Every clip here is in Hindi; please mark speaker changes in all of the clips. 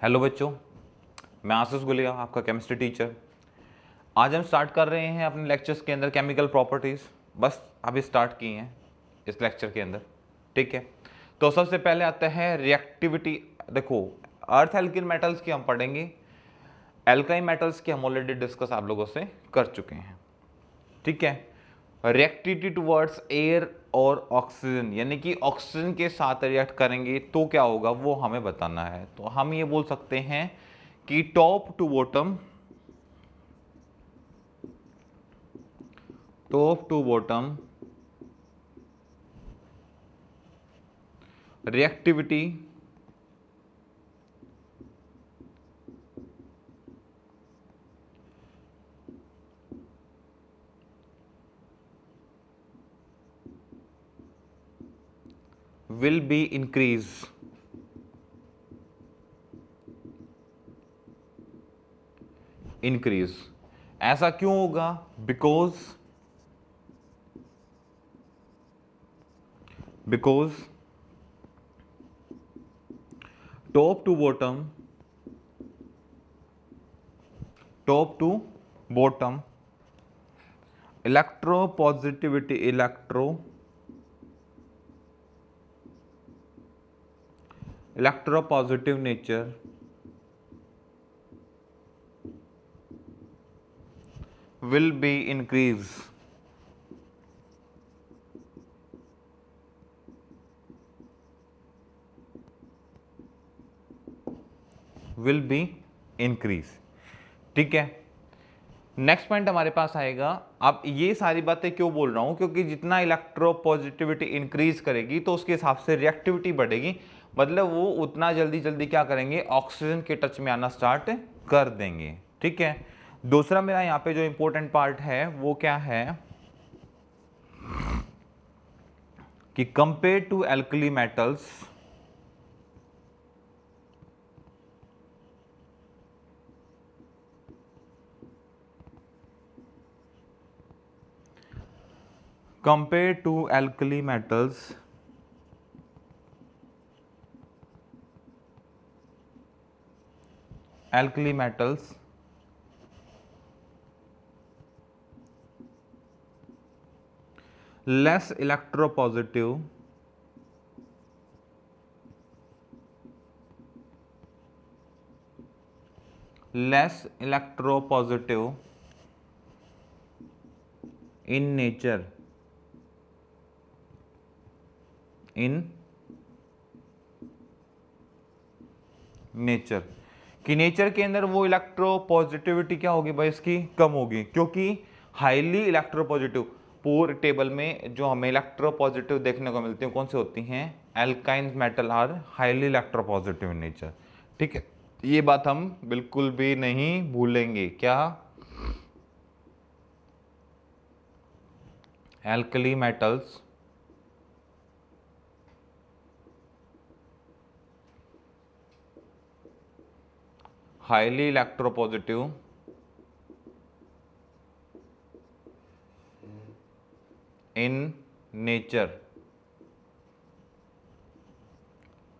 Speaker 1: हेलो बच्चों, मैं आशीष गुलिया, आपका केमिस्ट्री टीचर। आज हम स्टार्ट कर रहे हैं अपने लेक्चर्स के अंदर केमिकल प्रॉपर्टीज़। बस अभी स्टार्ट की हैं इस लेक्चर के अंदर, ठीक है। तो सबसे पहले आता है रिएक्टिविटी। देखो, अर्थ एल्किल मेटल्स की हम पढ़ेंगे, एल्काइन मेटल्स की हम ऑलरेडी डिस्कस आप लोगों से कर चुके हैं, ठीक है। रिएक्टिविटी टुवर्ड्स एयर और ऑक्सीजन, यानी कि ऑक्सीजन के साथ रिएक्ट करेंगे तो क्या होगा वो हमें बताना है। तो हम ये बोल सकते हैं कि top to bottom reactivity will be increase। ऐसा क्यों होगा? Because top to bottom electropositive nature will be increase। will be increase, ठीक है। नेक्स्ट पॉइंट हमारे पास आएगा। अब ये सारी बातें क्यों बोल रहा हूं? क्योंकि जितना इलेक्ट्रोपॉजिटिविटी इंक्रीज करेगी तो उसके हिसाब से रिएक्टिविटी बढ़ेगी, मतलब वो उतना जल्दी जल्दी क्या करेंगे, ऑक्सीजन के टच में आना स्टार्ट कर देंगे, ठीक है। दूसरा मेरा यहाँ पे जो इंपॉर्टेंट पार्ट है वो क्या है कि compare to alkali metals, compared to alkali metals, less electropositive, in nature, कि नेचर के अंदर वो इलेक्ट्रोपॉजिटिविटी क्या होगी भाई, इसकी कम होगी, क्योंकि हाईली इलेक्ट्रोपॉजिटिव पूरे टेबल में जो हमें इलेक्ट्रोपॉजिटिव देखने को मिलती हैं कौन से होती हैं, एल्काइन metal are highly electropositive in nature, ठीक है। ये बात हम बिल्कुल भी नहीं भूलेंगे। क्या? Alkali metals highly electropositive in nature,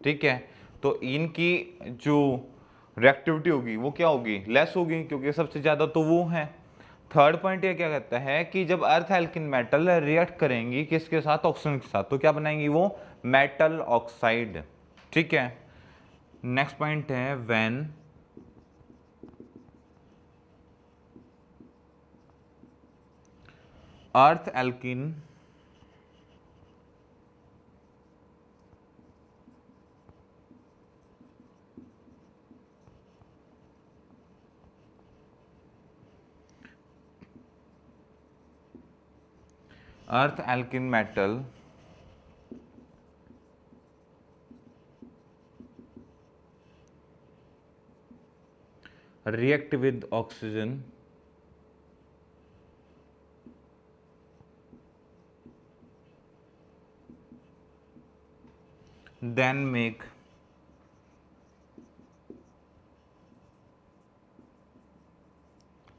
Speaker 1: ठीक है। तो इनकी जो रिएक्टिविटी होगी वो क्या होगी, लेस होगी, क्योंकि सबसे ज्यादा तो वो है। थर्ड पॉइंट ये क्या कहता है कि जब अर्थ एल्किन मेटल रिएक्ट करेंगी किसके साथ, ऑक्सीजन के साथ, तो क्या बनाएंगी वो, मेटल ऑक्साइड, ठीक है। नेक्स्ट पॉइंट है व्हेन अर्थ एल्किन metal react with oxygen, then make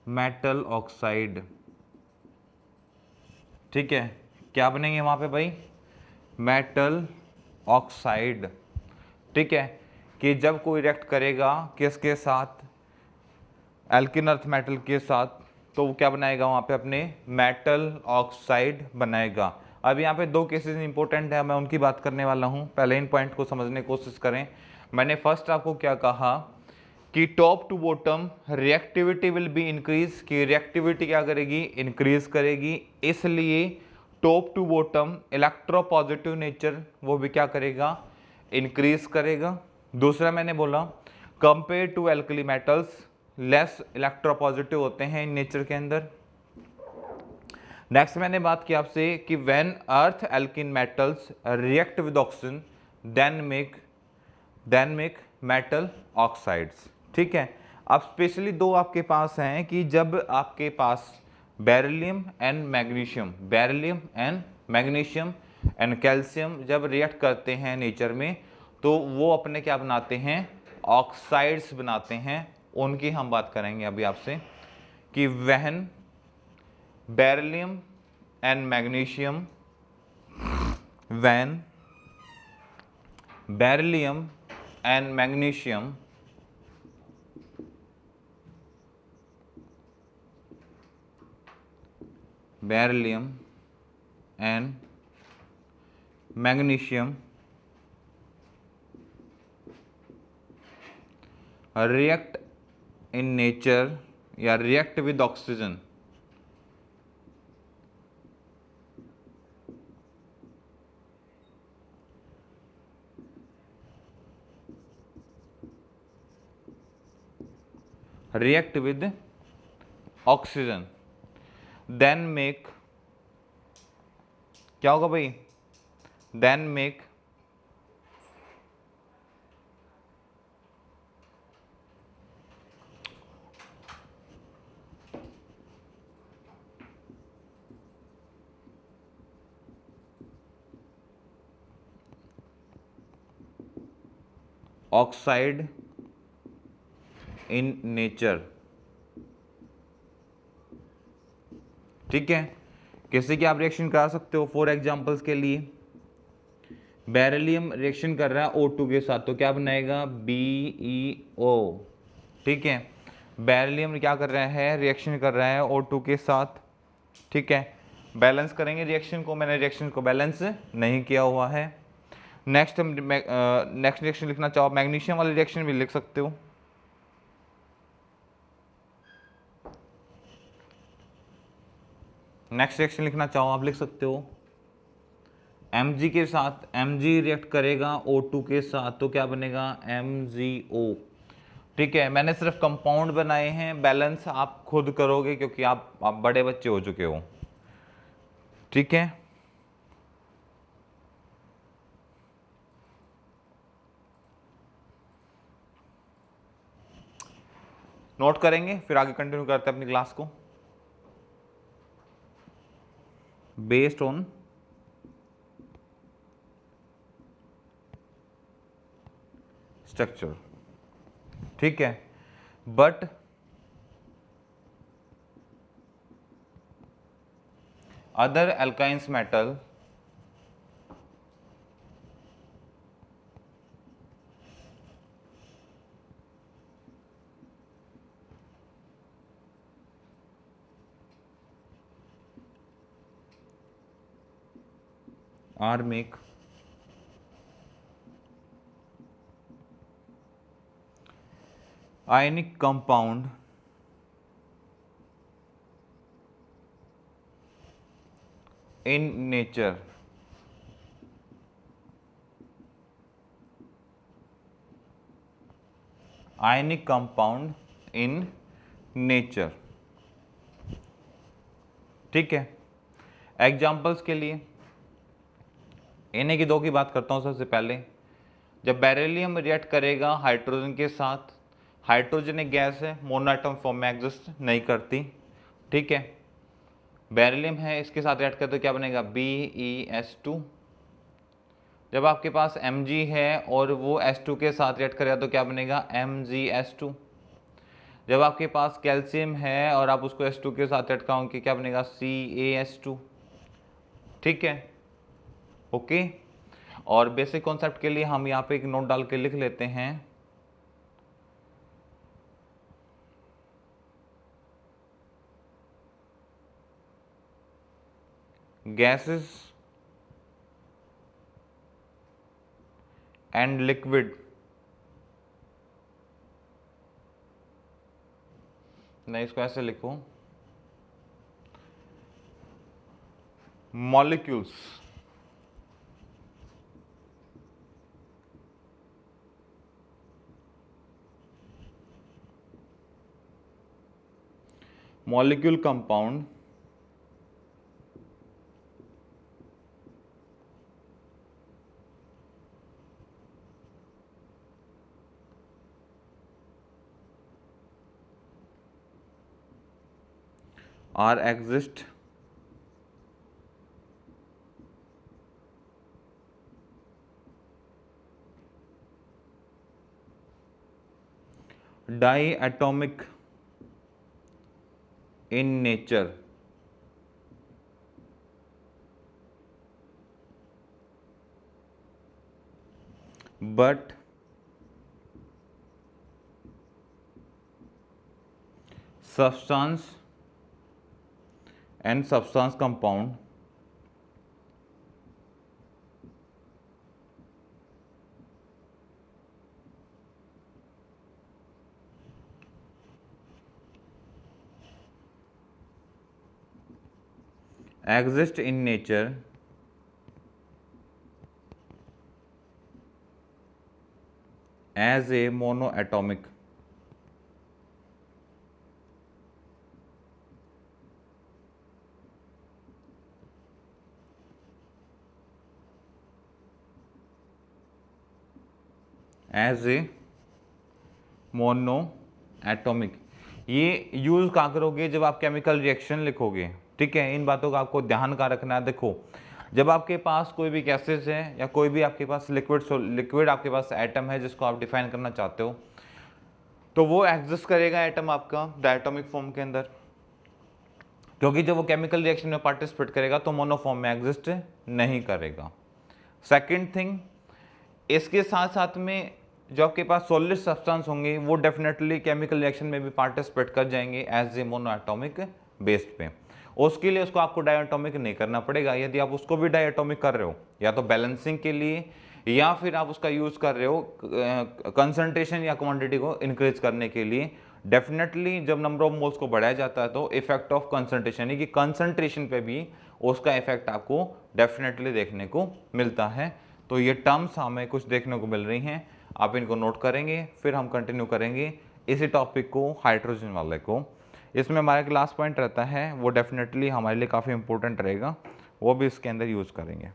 Speaker 1: metal oxide, ठीक है। क्या बनेंगे वहां पे भाई, मेटल ऑक्साइड, ठीक है। कि जब कोई रिएक्ट करेगा किसके साथ, एल्किन अर्थ मेटल के साथ, तो वो क्या बनाएगा वहाँ पे अपने मेटल ऑक्साइड बनाएगा। अब यहाँ पे दो केसेस इंपॉर्टेंट है, मैं उनकी बात करने वाला हूँ, पहले इन पॉइंट को समझने की कोशिश करें। मैंने फर्स्ट आपको क्या कहा कि top to bottom reactivity will be increase, कि रिएक्टिविटी क्या करेगी, इंक्रीज करेगी, इसलिए top to bottom electropositive nature वो भी क्या करेगा, इंक्रीज करेगा। दूसरा मैंने बोला compare to alkali metals less electropositive होते हैं इन नेचर के अंदर। नेक्स्ट मैंने बात की आपसे कि व्हेन अर्थ एल्किन metals react with oxygen then make metal oxides. ठीक है, अब स्पेशली दो आपके पास हैं कि जब आपके पास beryllium and magnesium and calcium जब रिएक्ट करते हैं नेचर में, तो वो अपने क्या बनाते हैं, ऑक्साइड्स बनाते हैं। उनकी हम बात करेंगे अभी आपसे कि when beryllium and magnesium when beryllium and magnesium react in nature या react with oxygen, react with oxygen then make, क्या होगा भाई, then make ऑक्साइड इन नेचर। ठीक है, कैसे कि आप रिएक्शन करा सकते हो, फॉर एग्जांपल्स के लिए बेरिलियम रिएक्शन कर रहा है O2 के साथ, तो क्या बनाएगा BeO। ठीक है, बेरिलियम क्या कर रहा है, रिएक्शन कर रहा है O2 के साथ। ठीक है, बैलेंस करेंगे रिएक्शन को, मैंने रिएक्शन को बैलेंस नहीं किया हुआ है। नेक्स्ट हम नेक्स्ट रिएक्शन लिखना चाहो, मैग्नीशियम वाली रिएक्शन भी लिख सकते हो। नेक्स्ट रिएक्शन लिखना चाहो आप लिख सकते हो, Mg के साथ, Mg रिएक्ट करेगा O2 के साथ, तो क्या बनेगा MgO। ठीक है, मैंने सिर्फ कंपाउंड बनाए हैं, बैलेंस आप खुद करोगे क्योंकि आप बड़े बच्चे हो चुके हो। ठीक है, नोट करेंगे फिर आगे कंटिन्यू करते हैं अपनी क्लास को। बेस्ड ऑन स्ट्रक्चर, ठीक है, but other alkynes metal are make ionic compound in nature। ionic compound in nature। ठीक है, एग्जाम्पल्स के लिए इन्हीं की दो की बात करता हूँ। सबसे पहले जब बेरिलियम रिएक्ट करेगा हाइड्रोजन के साथ, हाइड्रोजन एक गैस है, मोनोएटम फॉर्म में एग्जिस्ट नहीं करती। ठीक है, बेरिलियम है, इसके साथ रिएक्ट करते तो क्या बनेगा BeS2। जब आपके पास Mg है और वो S2 के साथ रिएक्ट करेगा तो क्या बनेगा MgS2। जब आपके पास कैल्शियम है और आप उसको S2 के साथ रिएक्ट कराओगे क्या बनेगा CaS2। ठीक है, ओके। और बेसिक कॉन्सेप्ट के लिए हम यहाँ पे एक नोट डाल के लिख लेते हैं gases and liquid, नहीं इसको ऐसे लिखो, molecules molecule compound are exist diatomic in nature, but substance and substance compound exist in nature as a monoatomic monoatomic. ये यूज कहाँ करोगे? जब आप केमिकल रिएक्शन लिखोगे, ठीक है। इन बातों का आपको ध्यान का रखना है। देखो, जब आपके पास कोई भी गैसेज है या कोई भी आपके पास लिक्विड आपके पास एटम है जिसको आप डिफाइन करना चाहते हो, तो वो एग्जिस्ट करेगा एटम आपका डायटोमिक फॉर्म के अंदर, क्योंकि जब वो केमिकल रिएक्शन में पार्टिसिपेट करेगा तो मोनोफॉर्म में एग्जिस्ट नहीं करेगा। सेकेंड थिंग, इसके साथ साथ में जो आपके पास सॉलिड सब्सटेंस होंगे वो डेफिनेटली केमिकल रिएक्शन में भी पार्टिसिपेट कर जाएंगे एज ए मोनोएटॉमिक बेस्ड पे। उसके लिए उसको आपको डायटोमिक नहीं करना पड़ेगा। यदि आप उसको भी डायटोमिक कर रहे हो, या तो बैलेंसिंग के लिए, या फिर आप उसका यूज कर रहे हो कंसंट्रेशन या क्वांटिटी को इंक्रीज करने के लिए, डेफिनेटली जब नंबर ऑफ मोल्स को बढ़ाया जाता है तो इफेक्ट ऑफ कंसंट्रेशन, यानी कि कंसंट्रेशन पे भी उसका इफेक्ट आपको डेफिनेटली देखने को मिलता है। तो ये टर्म्स हमें कुछ देखने को मिल रही हैं, आप इनको नोट करेंगे, फिर हम कंटिन्यू करेंगे इसी टॉपिक को, हाइड्रोजन वाले को। इसमें हमारा एक लास्ट पॉइंट रहता है, वो डेफिनेटली हमारे लिए काफ़ी इंपॉर्टेंट रहेगा, वो भी इसके अंदर यूज़ करेंगे।